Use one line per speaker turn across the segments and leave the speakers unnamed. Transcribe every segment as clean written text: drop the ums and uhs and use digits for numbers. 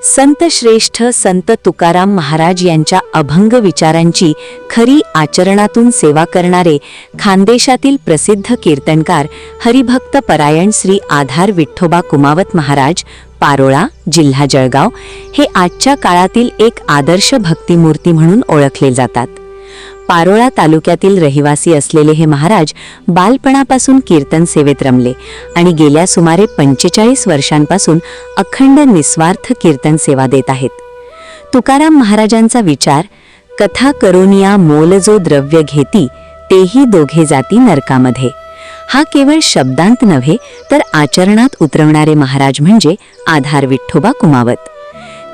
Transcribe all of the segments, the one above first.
संत श्रेष्ठ संत तुकाराम महाराज यांच्या अभंग विचारांची खरी आचरणातून सेवा करणारे खानदेशातील प्रसिद्ध कीर्तनकार हरिभक्त परायण श्री आधार विठ्ठोबा कुमावत महाराज पारोळा जिल्हा जळगाव हे आजच्या काळातील एक आदर्श भक्तिमूर्ती म्हणून ओळखले जातात। पारोळा तालुक्यातील रहिवासी असलेले हे महाराज बालपणापासून कीर्तन सेवेत रमले आणि गेल्या सुमारे 45 वर्षांपासून अखंड निस्वार्थ कीर्तन सेवा देत आहेत। तुकाराम महाराजांचा विचार, कथा करोनिया मोल जो द्रव्य घेती तेही दोघे जाती नरकामध्ये, हा केवळ शब्दांत नव्हे तर आचरणात उतरवणारे महाराज म्हणजे आधार विठ्ठोबा कुमावत।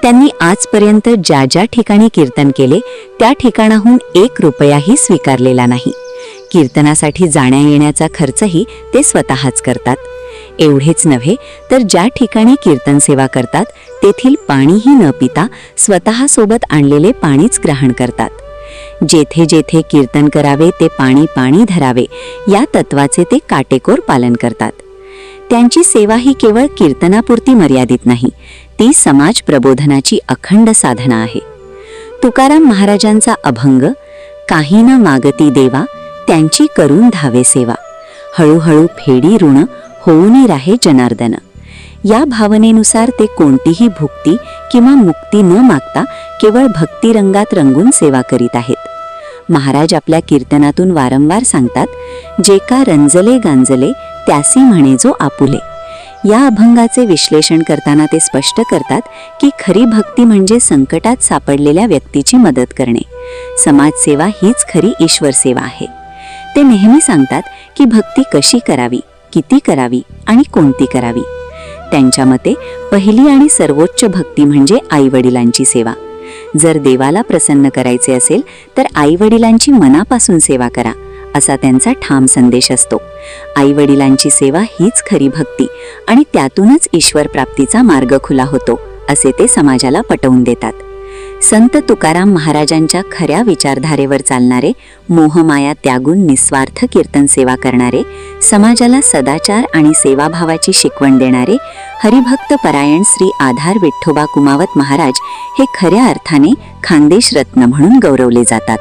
त्यांनी आजपर्यंत ज्या ज्या ठिकाणी कीर्तन केले त्या ठिकाणाहून 1 रुपयाही स्वीकारलेला नाही। कीर्तनासाठी जाण्या येण्याचा खर्चही ते स्वतःच करतात। एवढेच नव्हे तर ज्या ठिकाणी कीर्तन सेवा करतात तेथील पाणीही न पिता स्वतः सोबत आणलेले पाणीच ग्रहण करतात। जेथे जेथे कीर्तन करावे ते पाणी पाणी धरावे या तत्वाचे ते काटेकोर पालन करतात। त्यांची सेवा ही केवळ कीर्तनापुरती मर्यादित नाही, ती समाज प्रबोधनाची अखंड साधना आहे। तुकाराम महाराजांचा अभंग, काही न मागती देवा त्यांची करून धावे सेवा, हळूहळू फेडी ऋण होऊनी राहे जनार्दन, या भावनेनुसार ते कोणतीही भुक्ती किंवा मुक्ती न मागता केवळ भक्तिरंगात रंगून सेवा करीत आहेत। महाराज आपल्या कीर्तनातून वारंवार सांगतात, जे का रंजले गांजले त्यासी म्हणे जो आपुले। या अभंगाचे विश्लेषण करताना ते स्पष्ट करतात की खरी भक्ती म्हणजे संकटात सापडलेल्या व्यक्तीची मदत करणे। समाजसेवा हीच खरी ईश्वर सेवा आहे। ते नेहमी सांगतात की भक्ती कशी करावी, किती करावी आणि कोणती करावी। त्यांच्या मते पहिली आणि सर्वोच्च भक्ती म्हणजे आईवडिलांची सेवा। जर देवाला प्रसन्न करायचे असेल तर आईवडिलांची मनापासून सेवा करा, असा त्यांचा ठाम संदेश असतो। आईवडिलांची सेवा हीच खरी भक्ती आणि त्यातूनच ईश्वर प्राप्तीचा मार्ग खुला होतो, असे ते समाजाला पटवून देतात। संत तुकाराम महाराजांच्या खऱ्या विचारधारेवर चालणारे, मोहमाया त्यागून निस्वार्थ कीर्तन सेवा करणारे, समाजाला सदाचार आणि सेवाभावाची शिकवण देणारे हरिभक्त परायण श्री आधार विठ्ठोबा कुमावत महाराज हे खऱ्या अर्थाने खानदेश रत्न म्हणून गौरवले जातात।